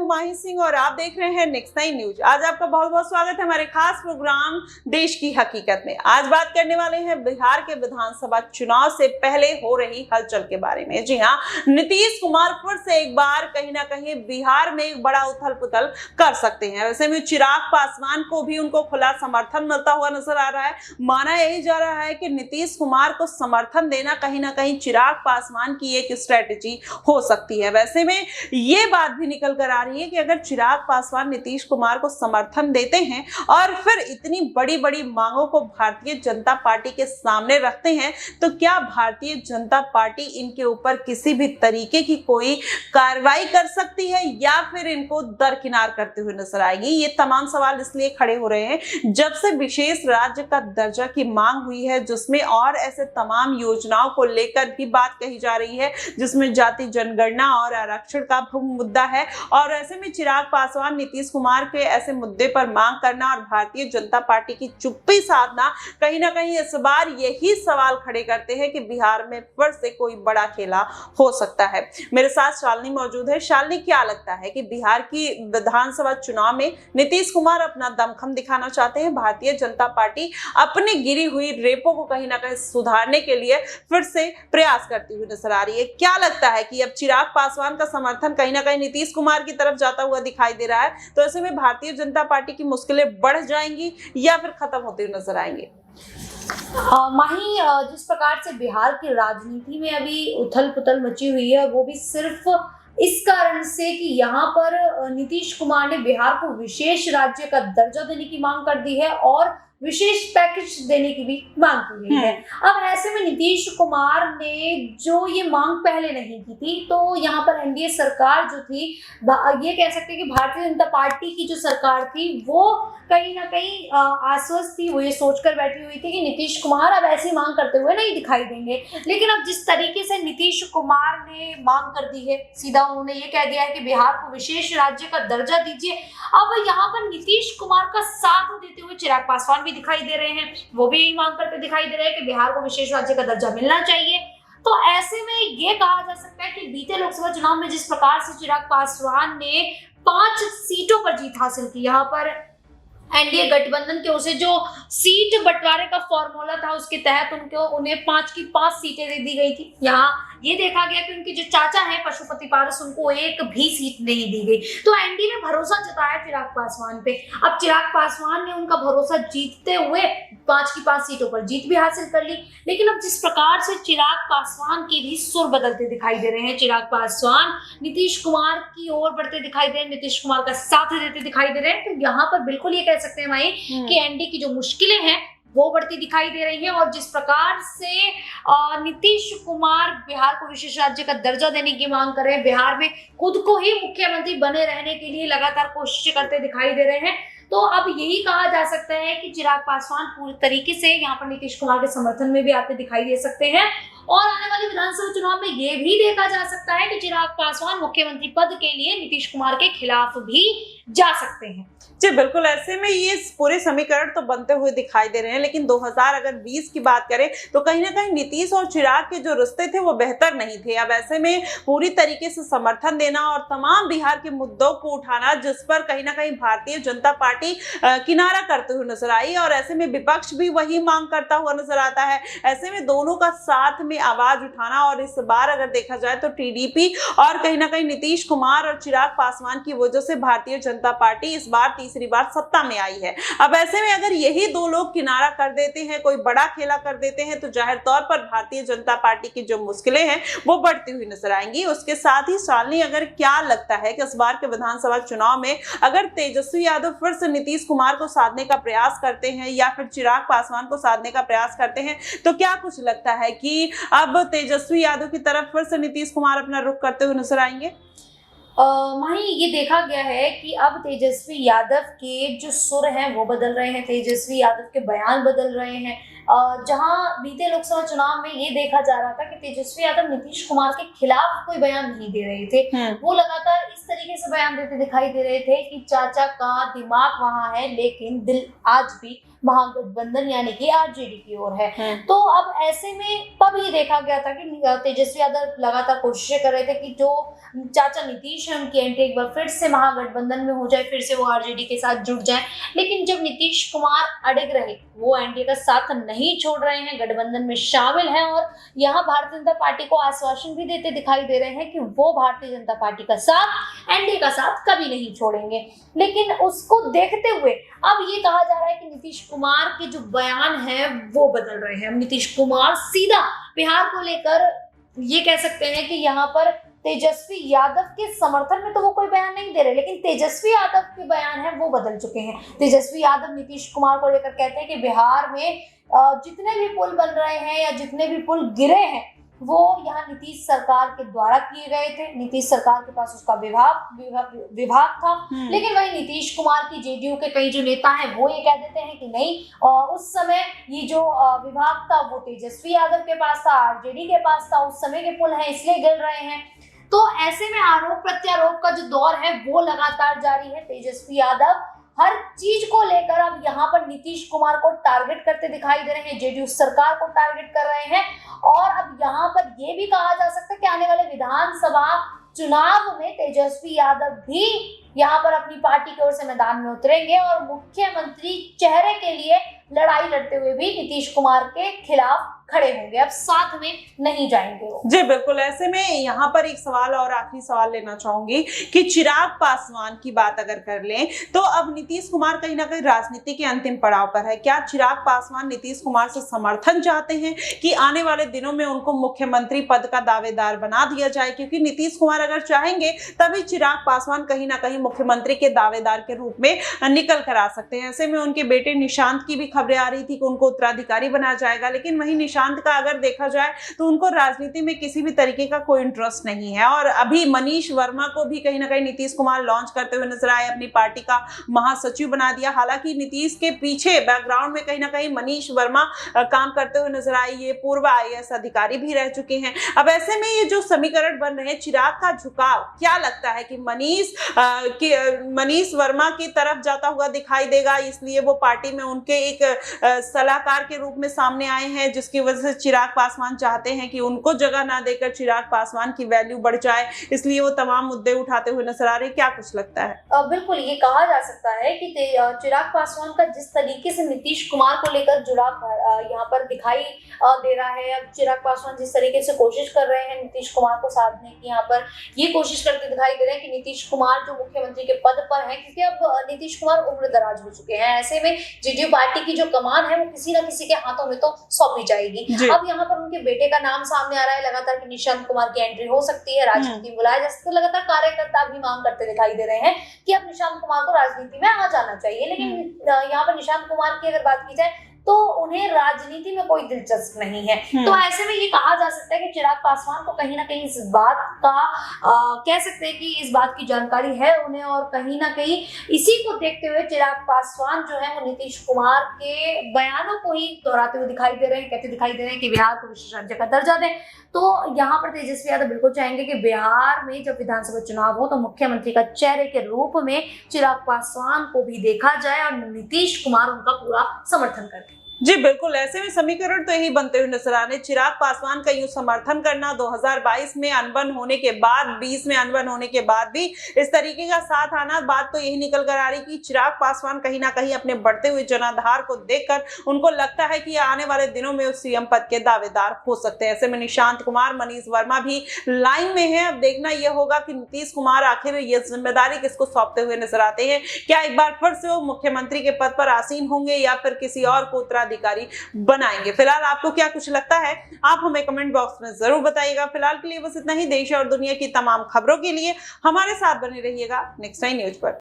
माही सिंह और आप देख रहे हैं नेक्स्ट 9 न्यूज। आज आपका बहुत बहुत स्वागत है हमारे खास प्रोग्राम देश की हकीकत में। आज बात करने वाले हैं बिहार के विधानसभा चुनाव से पहले हो रही हलचल के बारे में। जी हाँ, नीतीश कुमार फिर से एक बार कहीं ना कहीं बिहार में एक बड़ा उथल पुथल कर सकते हैं। वैसे में चिराग पासवान को भी उनको खुला समर्थन मिलता हुआ नजर आ रहा है। माना यही जा रहा है कि नीतीश कुमार को समर्थन देना कहीं ना कहीं चिराग पासवान की एक स्ट्रेटेजी हो सकती है। वैसे में ये बात भी निकल कर आ रही है कि अगर चिराग पासवान नीतीश कुमार को समर्थन देते हैं और फिर इतनी बड़ी बड़ी मांगों को भारतीय जनता पार्टी के सामने रखते हैं तो क्या भारतीय जनता पार्टी इनके ऊपर किसी भी तरीके की कोई कार्रवाई कर सकती है या फिर इनको दरकिनार करते हुए नजर आएगी। ये तमाम सवाल इसलिए खड़े हो रहे हैं जब से विशेष राज्य का दर्जा की मांग हुई है, जिसमें और ऐसे तमाम योजनाओं को लेकर भी बात कही जा रही है, जिसमें जाति जनगणना और आरक्षण का मुद्दा है। और ऐसे में चिराग पासवान नीतीश कुमार के ऐसे मुद्दे पर मांग करना और भारतीय जनता पार्टी की चुप्पी साधना कहीं ना कहीं इस बार यही सवाल खड़े करते हैं कि बिहार में फिर से कोई बड़ा खेला हो सकता है। मेरे साथ शालिनी मौजूद है। शालिनी, क्या लगता है कि बिहार की विधानसभा चुनाव में नीतीश कुमार अपना दमखम दिखाना चाहते हैं, भारतीय जनता पार्टी अपनी गिरी हुई रेपों को कहीं ना कहीं सुधारने के लिए फिर से प्रयास करती हुई नजर आ रही है? क्या लगता है कि अब चिराग पासवान का समर्थन कहीं ना कहीं नीतीश कुमार की तरफ जाता हुआ दिखाई दे रहा है, तो ऐसे में भारतीय जनता पार्टी की मुश्किलें बढ़ जाएंगी या फिर खत्म होती हुई नजर आएंगे? माही, जिस प्रकार से बिहार की राजनीति में अभी उथल पुथल मची हुई है, वो भी सिर्फ इस कारण से कि यहाँ पर नीतीश कुमार ने बिहार को विशेष राज्य का दर्जा देने की मांग कर दी है और विशेष पैकेज देने की भी मांग की गई है। अब ऐसे में नीतीश कुमार ने जो ये मांग पहले नहीं की थी, तो यहाँ पर एनडीए सरकार जो थी, ये कह सकते हैं कि भारतीय जनता पार्टी की जो सरकार थी वो कहीं ना कहीं आश्वस्त थी। वो ये सोचकर बैठी हुई थी कि नीतीश कुमार अब ऐसी मांग करते हुए नहीं दिखाई देंगे। लेकिन अब जिस तरीके से नीतीश कुमार ने मांग कर दी है, सीधा उन्होंने ये कह दिया है कि बिहार को विशेष राज्य का दर्जा दीजिए। अब यहाँ पर नीतीश कुमार का साथ देते हुए चिराग पासवान भी दिखाई दे रहे हैं, वो भी यही मांग करते दिखाई दे रहे हैं कि बिहार को विशेष राज्य का दर्जा मिलना चाहिए। तो ऐसे में ये कहा जा सकता है कि बीते लोकसभा चुनाव में जिस प्रकार से चिराग पासवान ने 5 सीटों पर जीत हासिल की, यहाँ पर एनडीए गठबंधन की ओर से जो सीट बंटवारे का फॉर्मूला था उसके तहत उन्हें 5 की 5 सीटें दे दी गई थी। यहाँ ये देखा गया कि उनके जो चाचा हैं पशुपति पारस, उनको एक भी सीट नहीं दी गई। तो एनडीए ने भरोसा जताया चिराग पासवान पे। अब चिराग पासवान ने उनका भरोसा जीतते हुए 5 की 5 सीटों पर जीत भी हासिल कर ली। लेकिन अब जिस प्रकार से चिराग पासवान के भी सुर बदलते दिखाई दे रहे हैं, चिराग पासवान नीतीश कुमार की ओर बढ़ते दिखाई दे रहे हैं, नीतीश कुमार का साथ देते दिखाई दे रहे हैं, तो यहाँ पर बिल्कुल ये कह सकते हैं भाई कि एनडीए की जो मुश्किलें हैं वो बढ़ती दिखाई दे रही है। और जिस प्रकार से नीतीश कुमार बिहार को विशेष राज्य का दर्जा देने की मांग कर रहे हैं, बिहार में खुद को ही मुख्यमंत्री बने रहने के लिए लगातार कोशिश करते दिखाई दे रहे हैं, तो अब यही कहा जा सकता है कि चिराग पासवान पूरी तरीके से यहाँ पर नीतीश कुमार के समर्थन में भी आते दिखाई दे सकते हैं। और आने वाले विधानसभा चुनाव में ये भी देखा जा सकता है कि चिराग पासवान मुख्यमंत्री पद के लिए नीतीश कुमार के खिलाफ भी जा सकते हैं। जी बिल्कुल, ऐसे में ये पूरे समीकरण तो बनते हुए दिखाई दे रहे हैं। लेकिन 2020 की बात करें तो कहीं ना कहीं नीतीश और चिराग के जो रिश्ते थे वो बेहतर नहीं थे। अब ऐसे में पूरी तरीके से समर्थन देना और तमाम बिहार के मुद्दों को उठाना, जिस पर कहीं ना कहीं भारतीय जनता पार्टी किनारा करते हुए नजर आई, और ऐसे में विपक्ष भी वही मांग करता हुआ नजर आता है। ऐसे में दोनों का साथ में आवाज उठाना, और इस बार अगर देखा जाए तो टीडीपी और कहीं ना कहीं नीतीश कुमार और चिराग पासवान की वजह से भारतीय जनता पार्टी इस बार तीसरी बार सत्ता में आई है। अब ऐसे में अगर यही दो लोग किनारा कर देते हैं, कोई बड़ा खेला कर देते हैं, तो जाहिर तौर पर भारतीय जनता पार्टी की जो मुश्किलें हैं वो बढ़ती हुई नजर आएंगी। उसके साथ ही शालिनी, अगर क्या लगता है कि इस बार के विधानसभा चुनाव में अगर तेजस्वी यादव फिर से नीतीश कुमार को साधने का प्रयास करते हैं या फिर चिराग पासवान को साधने का प्रयास करते हैं, तो क्या कुछ लगता है कि अब तेजस्वी यादव की तरफ फिर से नीतीश कुमार अपना रुख करते हुए नजर आएंगे? माही, ये देखा गया है कि अब तेजस्वी यादव के जो सुर हैं वो बदल रहे हैं, तेजस्वी यादव के बयान बदल रहे हैं। जहां बीते लोकसभा चुनाव में ये देखा जा रहा था कि तेजस्वी यादव नीतीश कुमार के खिलाफ कोई बयान नहीं दे रहे थे। वो लगातार इस तरीके से बयान देते दिखाई दे रहे थे कि चाचा का दिमाग वहां है लेकिन दिल आज भी महागठबंधन यानी कि आरजेडी की ओर है। तो अब ऐसे में तब ये देखा गया था कि तेजस्वी यादव लगातार कोशिशें कर रहे थे कि जो चाचा नीतीश है उनकी एंट्री एक बार फिर से महागठबंधन में हो जाए, फिर से वो आरजेडी के साथ जुड़ जाए। लेकिन जब नीतीश कुमार अड़िग रहे, वो एनडीए का साथ नहीं छोड़ रहे हैं, गठबंधन में शामिल हैं और यहाँ भारतीय जनता पार्टी को आश्वासन भी देते दिखाई दे रहे हैं कि वो भारतीय जनता पार्टी का साथ, एनडीए का साथ कभी नहीं छोड़ेंगे। लेकिन उसको देखते हुए अब ये कहा जा रहा है कि नीतीश कुमार के जो बयान है वो बदल रहे हैं। नीतीश कुमार सीधा बिहार को लेकर ये कह सकते हैं कि यहाँ पर तेजस्वी यादव के समर्थन में तो वो कोई बयान नहीं दे रहे, लेकिन तेजस्वी यादव के बयान है वो बदल चुके हैं। तेजस्वी यादव नीतीश कुमार को लेकर कहते हैं कि बिहार में जितने भी पुल बन रहे हैं या जितने भी पुल गिरे हैं वो यहाँ नीतीश सरकार के द्वारा किए गए थे। नीतीश सरकार के पास उसका विभाग था। लेकिन वही नीतीश कुमार की जेडीयू के कई जो नेता हैं वो ये कह देते हैं कि नहीं, उस समय ये जो विभाग था वो तेजस्वी यादव के पास था, आरजेडी के पास था, उस समय के पुल हैं इसलिए गिर रहे हैं। तो ऐसे में आरोप प्रत्यारोप का जो दौर है वो लगातार जारी है। तेजस्वी यादव हर चीज को लेकर अब यहाँ पर नीतीश कुमार को टारगेट करते दिखाई दे रहे हैं, जेडीयू सरकार को टारगेट कर रहे हैं। और अब यहाँ पर ये भी कहा जा सकता है कि आने वाले विधानसभा चुनाव में तेजस्वी यादव भी यहाँ पर अपनी पार्टी की ओर से मैदान में उतरेंगे और मुख्यमंत्री चेहरे के लिए लड़ाई लड़ते हुए भी नीतीश कुमार के खिलाफ खड़े होंगे, अब साथ में नहीं जाएंगे वो। जी बिल्कुल। ऐसे में यहाँ पर एक सवाल और आखिरी सवाल लेना चाहूंगी कि चिराग पासवान की बात अगर कर लें तो अब नीतीश कुमार कहीं ना कहीं राजनीति के अंतिम पड़ाव पर है। क्या चिराग पासवान नीतीश कुमार से समर्थन चाहते हैं कि आने वाले दिनों में उनको मुख्यमंत्री पद का दावेदार बना दिया जाए? क्योंकि नीतीश कुमार अगर चाहेंगे तभी चिराग पासवान कहीं ना कहीं मुख्यमंत्री के दावेदार के रूप में निकल कर आ सकते हैं। ऐसे में उनके बेटे निशांत की भी खबरें आ रही थी कि उनको उत्तराधिकारी बनाया जाएगा, लेकिन वही निशांत का अगर देखा जाए तो उनको राजनीति में किसी भी तरीके का कोई इंटरेस्ट नहीं है। और अभी मनीष वर्मा को भी कहीं ना कहीं नीतीश कुमार लॉन्च करते हुए नजर आए, अपनी पार्टी का महासचिव बना दिया। हालांकि नीतीश के पीछे बैकग्राउंड में कहीं ना कहीं मनीष वर्मा काम करते हुए नजर आए, ये पूर्व आईएएस अधिकारी भी रह चुके हैं। अब ऐसे में ये जो समीकरण बन रहे हैं, चिराग का झुकाव क्या लगता है कि मनीष वर्मा की तरफ जाता हुआ दिखाई देगा, इसलिए वो पार्टी में उनके एक सलाहकार के रूप में सामने आए हैं, जिसकी वजह से चिराग पासवान चाहते हैं कि उनको जगह ना देकर चिराग पासवान की वैल्यू बढ़ जाए, इसलिए वो तमाम मुद्दे उठाते हुए नजर आ रहे हैं। क्या कुछ लगता है? बिल्कुल, ये कहा जा सकता है कि चिराग पासवान का जिस तरीके से नीतीश कुमार को लेकर जुड़ाव यहाँ पर दिखाई दे रहा है, अब चिराग पासवान जिस तरीके से कोशिश कर रहे हैं नीतीश कुमार को साधने की, यहाँ पर ये कोशिश करते दिखाई दे रहे हैं कि नीतीश कुमार जो मुख्यमंत्री के पद पर हैं, क्योंकि अब नीतीश कुमार उम्र दराज हो चुके हैं, ऐसे में जेडीयू पार्टी की जो कमान है वो किसी न किसी के हाथों में तो सौंपी जाएगी। अब यहाँ पर उनके बेटे का नाम सामने आ रहा है लगातार कि निशांत कुमार की एंट्री हो सकती है, राजनीति में बुलाया जा सकता है। लगातार कार्यकर्ता भी मांग करते दिखाई दे रहे हैं कि अब निशांत कुमार को राजनीति में आ जाना चाहिए। लेकिन यहाँ पर निशांत कुमार की अगर बात की जाए तो उन्हें राजनीति में कोई दिलचस्प नहीं है। तो ऐसे में ये कहा जा सकता है कि चिराग पासवान को कहीं ना कहीं इस बात का कह सकते हैं कि इस बात की जानकारी है उन्हें, और कहीं ना कहीं इसी को देखते हुए चिराग पासवान जो है वो नीतीश कुमार के बयानों को ही दोहराते हुए दिखाई दे रहे हैं, कहते दिखाई दे रहे हैं कि बिहार को विशेष राज्य का दर्जा दें। तो यहाँ पर तेजस्वी यादव बिल्कुल चाहेंगे कि बिहार में जब विधानसभा चुनाव हो तो मुख्यमंत्री का चेहरे के रूप में चिराग पासवान को भी देखा जाए और नीतीश कुमार उनका पूरा समर्थन करें। जी बिल्कुल। ऐसे में समीकरण तो यही बनते हुए नजर आ रहे। चिराग पासवान का यूं समर्थन करना 2022 में अनबन होने के बाद, 20 में अनबन होने के बाद भी इस तरीके का साथ आना, बात तो यही निकल कर आ रही कि चिराग पासवान कहीं ना कहीं अपने बढ़ते हुए जनाधार को देखकर उनको लगता है कि आने वाले दिनों में उस सीएम पद के दावेदार हो सकते हैं। ऐसे में निशांत कुमार, मनीष वर्मा भी लाइन में है। अब देखना यह होगा कि नीतीश कुमार आखिर ये जिम्मेदारी किसको सौंपते हुए नजर आते हैं। क्या एक बार फिर से वो मुख्यमंत्री के पद पर आसीन होंगे या फिर किसी और को अधिकारी बनाएंगे? फिलहाल आपको क्या कुछ लगता है, आप हमें कमेंट बॉक्स में जरूर बताइएगा। फिलहाल के लिए बस इतना ही। देश और दुनिया की तमाम खबरों के लिए हमारे साथ बने रहिएगा नेक्स्ट टाइम न्यूज पर।